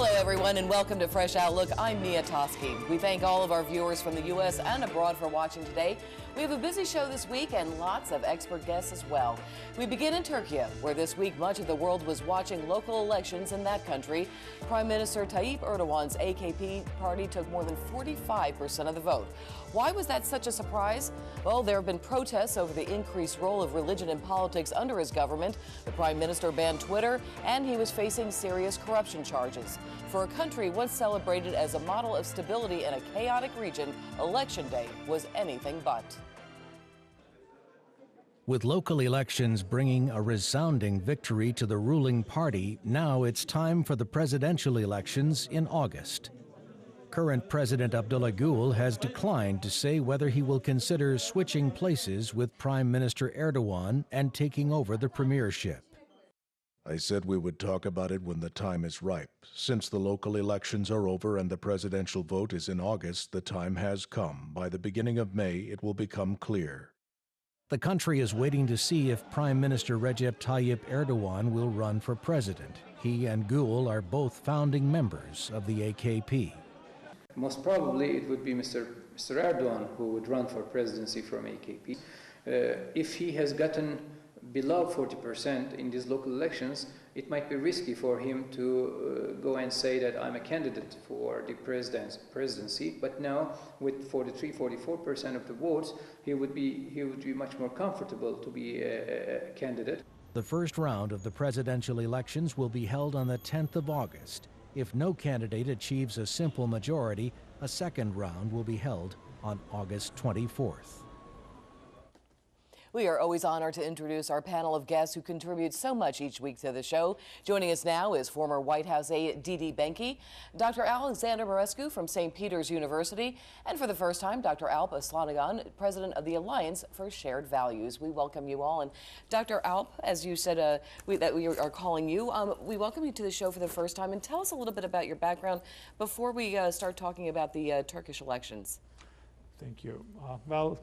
Hello, everyone, and welcome to Fresh Outlook. I'm Mia Toski. We thank all of our viewers from the U.S. and abroad for watching today. We have a busy show this week and lots of expert guests as well. We begin in Turkiye, where this week much of the world was watching local elections in that country. Prime Minister Tayyip Erdogan's AKP party took more than 45% of the vote. Why was that such a surprise? Well, there have been protests over the increased role of religion in politics under his government. The prime minister banned Twitter, and he was facing serious corruption charges. For a country once celebrated as a model of stability in a chaotic region, Election Day was anything but. With local elections bringing a resounding victory to the ruling party, now it's time for the presidential elections in August. Current President Abdullah Gül has declined to say whether he will consider switching places with Prime Minister Erdogan and taking over the premiership. I said we would talk about it when the time is ripe. Since the local elections are over and the presidential vote is in August, the time has come. By the beginning of May, it will become clear. The country is waiting to see if Prime Minister Recep Tayyip Erdogan will run for president. He and Gül are both founding members of the AKP. Most probably it would be Mr. Erdogan who would run for presidency from AKP. If he has gotten below 40% in these local elections, it might be risky for him to go and say that I'm a candidate for the presidency. But now, with 43–44% of the votes, he would be much more comfortable to be a candidate. The first round of the presidential elections will be held on the 10th of August. If no candidate achieves a simple majority, a second round will be held on August 24th. We are always honored to introduce our panel of guests who contribute so much each week to the show. Joining us now is former White House aide Didi Benki, Dr. Alexander Morescu from St. Peter's University, and for the first time, Dr. Alp Aslanaghan, president of the Alliance for Shared Values. We welcome you all. And Dr. Alp, as you said, that we are calling you, we welcome you to the show for the first time. And tell us a little bit about your background before we start talking about the Turkish elections. Thank you. Well,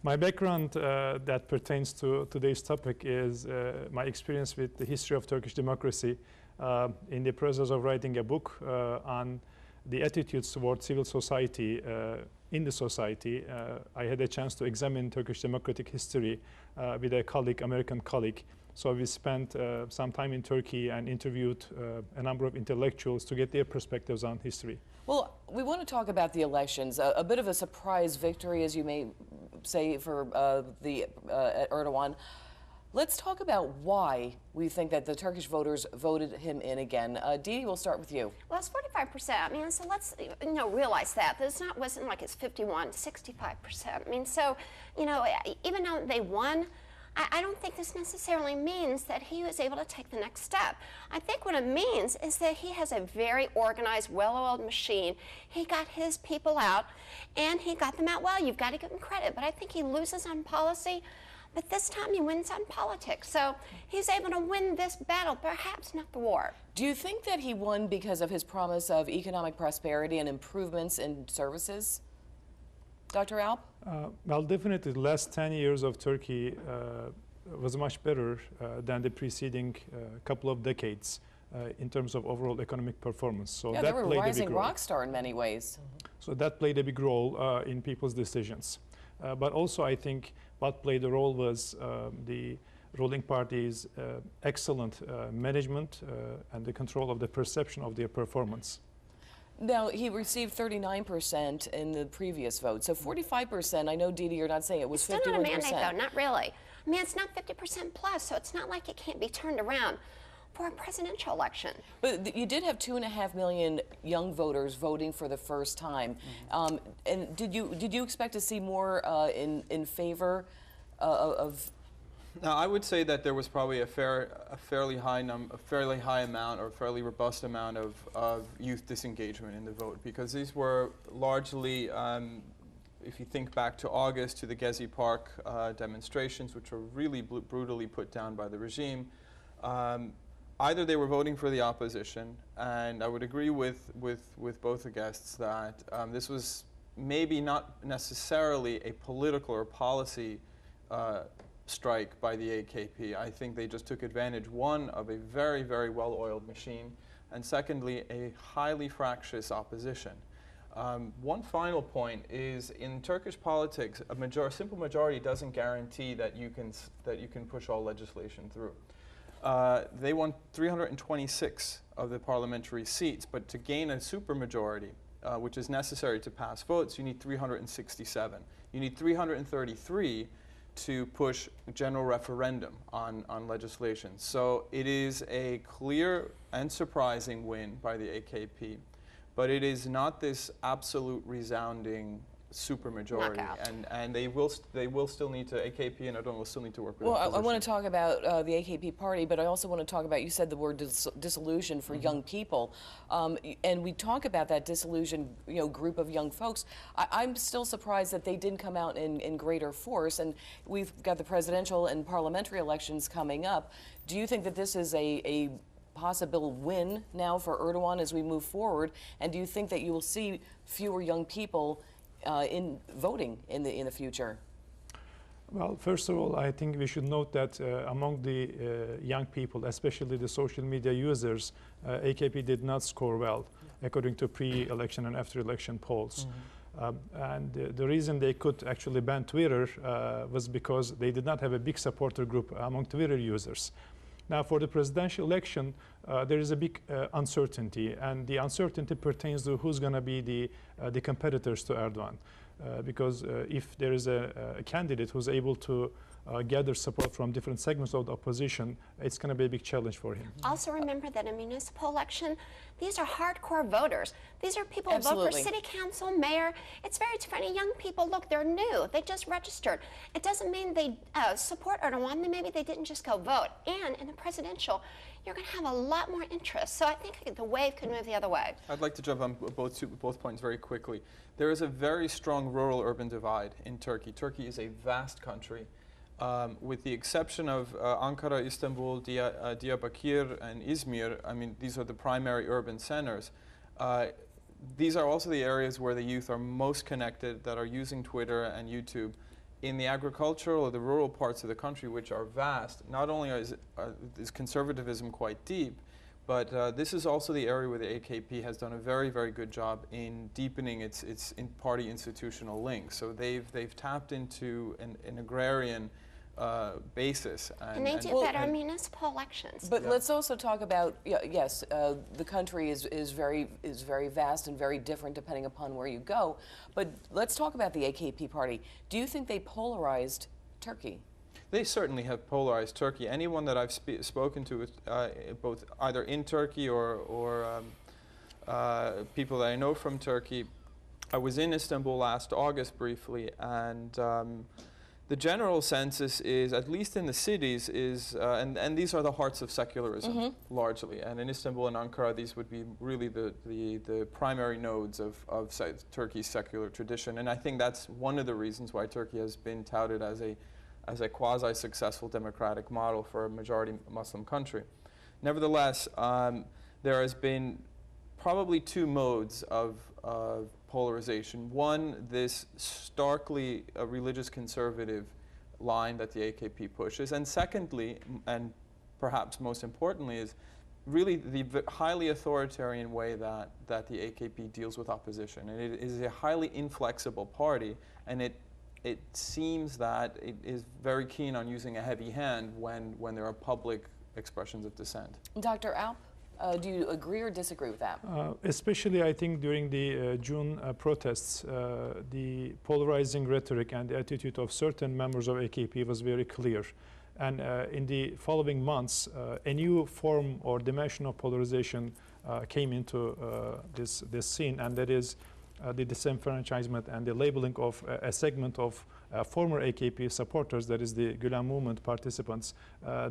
my background that pertains to today's topic is my experience with the history of Turkish democracy. In the process of writing a book on the attitudes toward civil society in the society, I had a chance to examine Turkish democratic history with a colleague, American colleague. So we spent some time in Turkey and interviewed a number of intellectuals to get their perspectives on history. Well, we want to talk about the elections. A bit of a surprise victory, as you may say, for Erdogan. Let's talk about why we think that the Turkish voters voted him in again. Dee, we'll start with you. Well, it's 45%. I mean, so let's realize that. Wasn't like it's 51, 65%. I mean, so, even though they won, I don't think this necessarily means that he was able to take the next step. I think what it means is that he has a very organized, well-oiled machine. He got his people out, and he got them out well. You've got to give him credit. But I think he loses on policy, but this time he wins on politics. So he's able to win this battle, perhaps not the war. Do you think that he won because of his promise of economic prosperity and improvements in services? Dr. Alp? Well, definitely the last 10 years of Turkey was much better than the preceding couple of decades in terms of overall economic performance. So yeah, that they were a played rising a big role. rock star in many ways. So that played a big role in people's decisions. But also I think what played a role was the ruling party's excellent management and the control of the perception of their performance. Now, he received 39% in the previous vote, so 45%. I know, Didi, you're not saying it was 51%. It's still not a mandate, though, not really. I mean, it's not 50% plus, so it's not like it can't be turned around for a presidential election. But you did have 2.5 million young voters voting for the first time. And did you expect to see more in favor of? Now, I would say that there was probably a fairly high amount or fairly robust amount of youth disengagement in the vote, because these were largely, if you think back to August, to the Gezi Park demonstrations, which were really brutally put down by the regime. Either they were voting for the opposition, and I would agree with both the guests that this was maybe not necessarily a political or policy strike by the AKP. I think they just took advantage, one, of a very, very well-oiled machine, and secondly, a highly fractious opposition. One final point is, in Turkish politics, a simple majority doesn't guarantee that you can push all legislation through. They won 326 of the parliamentary seats, but to gain a supermajority, which is necessary to pass votes, you need 367. You need 333 to push general referendum on legislation. So it is a clear and surprising win by the AKP, but it is not this absolute resounding supermajority, and they will still need to, AKP and Erdogan will still need to work with Well, I want to talk about the AKP party, but I also want to talk about, you said the word disillusion for young people, and we talk about that disillusioned group of young folks. I'm still surprised that they didn't come out in greater force, and we've got the presidential and parliamentary elections coming up. Do you think that this is a possible win now for Erdogan as we move forward, and do you think that you will see fewer young people in voting in the future? Well, first of all, I think we should note that among the young people, especially the social media users, AKP did not score well, according to pre-election and after-election polls. And the reason they could actually ban Twitter was because they did not have a big supporter group among Twitter users. Now, for the presidential election, there is a big uncertainty, and the uncertainty pertains to who's going to be the competitors to Erdogan. Because if there is a candidate who's able to gather support from different segments of the opposition, it's going to be a big challenge for him. Also remember that in a municipal election, these are hardcore voters. These are people who vote for city council, mayor. It's very different. Young people, look, they're new. They just registered. It doesn't mean they support Erdogan. Maybe they didn't just go vote. And in the presidential, you're going to have a lot more interest. So I think the wave could move the other way. I'd like to jump on both points very quickly. There is a very strong rural-urban divide in Turkey. Turkey is a vast country. With the exception of Ankara, Istanbul, Diyarbakir, and Izmir, I mean, these are the primary urban centers. These are also the areas where the youth are most connected, that are using Twitter and YouTube. In the agricultural or the rural parts of the country, which are vast, not only is conservatism quite deep, but this is also the area where the AKP has done a very, very good job in deepening its party institutional links. So they've tapped into an agrarian basis. And they do better in municipal elections. But let's also talk about, yes, the country is very vast and very different depending upon where you go. But let's talk about the AKP party. Do you think they polarized Turkey? They certainly have polarized Turkey. Anyone that I've spoken to, both either in Turkey or people that I know from Turkey, I was in Istanbul last August briefly, and the general census is, at least in the cities, and these are the hearts of secularism largely. And in Istanbul and Ankara, these would be really the primary nodes of Turkey's secular tradition. And I think that's one of the reasons why Turkey has been touted as a quasi-successful democratic model for a majority Muslim country. Nevertheless, there has been probably two modes of polarization. One, this starkly religious conservative line that the AKP pushes, and secondly, and perhaps most importantly, is really the highly authoritarian way that the AKP deals with opposition. And it is a highly inflexible party, and it seems that it is very keen on using a heavy hand when there are public expressions of dissent. Dr. Alp, do you agree or disagree with that? Especially, I think, during the June protests, the polarizing rhetoric and the attitude of certain members of AKP was very clear. And in the following months, a new form or dimension of polarization came into this scene, and that is the disenfranchisement and the labeling of a segment of former AKP supporters, that is the Gülen movement participants.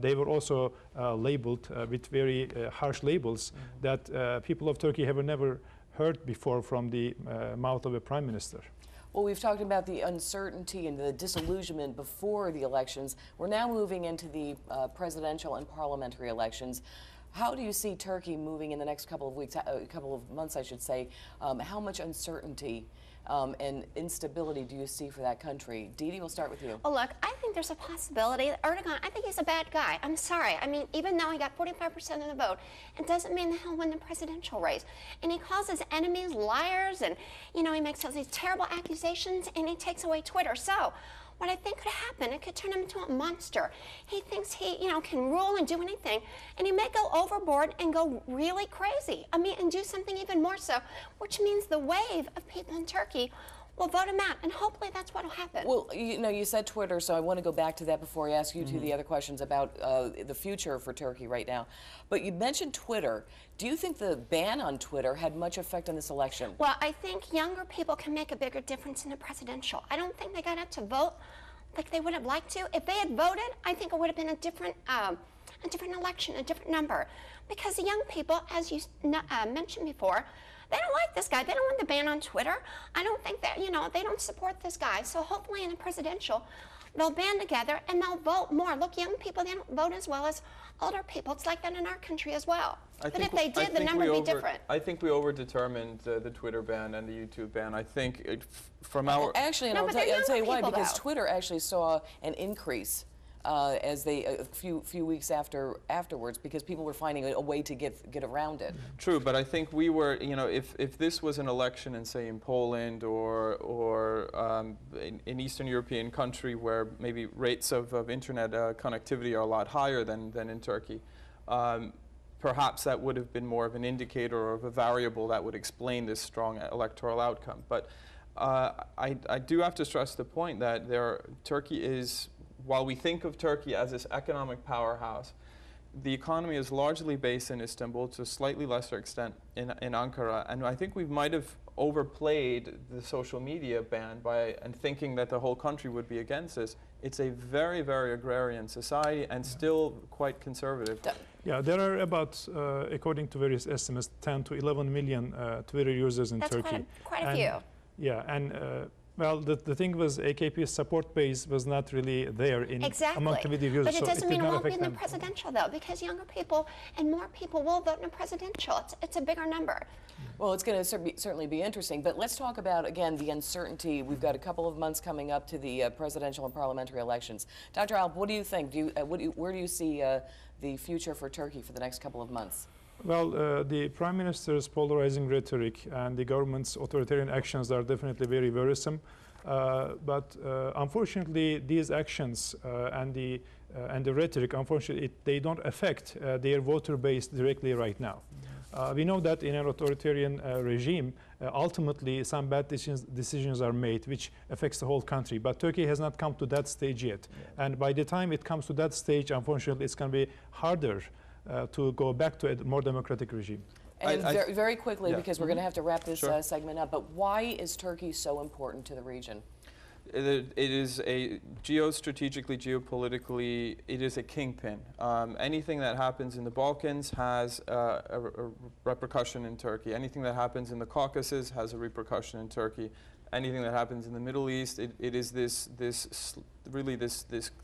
They were also labeled with very harsh labels that people of Turkey have never heard before from the mouth of a prime minister. Well, we've talked about the uncertainty and the disillusionment before the elections. We're now moving into the presidential and parliamentary elections. How do you see Turkey moving in the next couple of weeks, couple of months, I should say? How much uncertainty and instability do you see for that country? Didi, we'll start with you. Well, look, I think there's a possibility that Erdogan, I think he's a bad guy. I'm sorry. I mean, even though he got 45% of the vote, it doesn't mean that he'll win the presidential race. And he calls his enemies liars, and, you know, he makes all these terrible accusations, and he takes away Twitter. So, what I think could happen, it could turn him into a monster. He thinks he, you know, can rule and do anything, and he may go overboard and go really crazy. I mean, and do something even more so, which means the wave of people in Turkey will vote him out, and hopefully that's what will happen. Well, you know, you said Twitter, so I want to go back to that before I ask you two the other questions about the future for Turkey right now. But you mentioned Twitter. Do you think the ban on Twitter had much effect on this election? Well, I think younger people can make a bigger difference in the presidential. I don't think they got out to vote like they would have liked to. If they had voted, I think it would have been a different election, a different number. Because the young people, as you mentioned before, they don't like this guy. They don't want the ban on Twitter. I don't think that, you know, they don't support this guy. So hopefully in the presidential, they'll band together and they'll vote more. Look, young people, they don't vote as well as older people. It's like that in our country as well. But if they did, the number would be different. I think we overdetermined the Twitter ban and the YouTube ban. I think from our... Actually, and I'll tell you why, because Twitter actually saw an increase as a few weeks afterwards, because people were finding a way to get around it. True, but I think we were, you know, if this was an election in, say, in Poland or in Eastern European country where maybe rates of internet connectivity are a lot higher than in Turkey, perhaps that would have been more of an indicator or of a variable that would explain this strong electoral outcome. But I do have to stress the point that Turkey is, while we think of Turkey as this economic powerhouse, the economy is largely based in Istanbul, to a slightly lesser extent in Ankara. And I think we might have overplayed the social media ban and thinking that the whole country would be against this. It's a very, very agrarian society and still quite conservative. Yeah, there are about, according to various estimates, 10 to 11 million Twitter users in Turkey. That's quite a few. Yeah, and well, the thing was AKP's support base was not really there among Twitter users. But it doesn't mean it won't be in the presidential, though, because younger people and more people will vote in the presidential. It's a bigger number. Well, it's going to certainly be interesting. But let's talk about, again, the uncertainty. We've got a couple of months coming up to the presidential and parliamentary elections. Dr. Alp, what do you think? Where do you see the future for Turkey for the next couple of months? Well, the Prime Minister's polarizing rhetoric and the government's authoritarian actions are definitely very worrisome. But unfortunately, these actions and the rhetoric, unfortunately, they don't affect their voter base directly right now. We know that in an authoritarian regime, ultimately some bad decisions are made, which affects the whole country. But Turkey has not come to that stage yet. Yeah. And by the time it comes to that stage, unfortunately, it's going to be harder to go back to a more democratic regime. And very quickly, because we're going to have to wrap this segment up, but why is Turkey so important to the region? It is geostrategically, geopolitically, it is a kingpin. Anything that happens in the Balkans has a repercussion in Turkey. Anything that happens in the Caucasus has a repercussion in Turkey. Anything that happens in the Middle East, it is this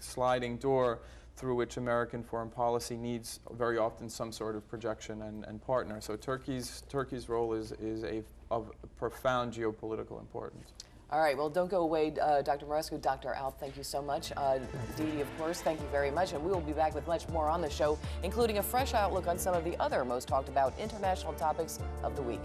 sliding door through which American foreign policy needs very often some sort of projection and partner. So Turkey's role is of profound geopolitical importance. All right, well, don't go away, Dr. Marescu, Dr. Alp, thank you so much. Didi, of course, thank you very much. And we will be back with much more on the show, including a fresh outlook on some of the other most talked about international topics of the week.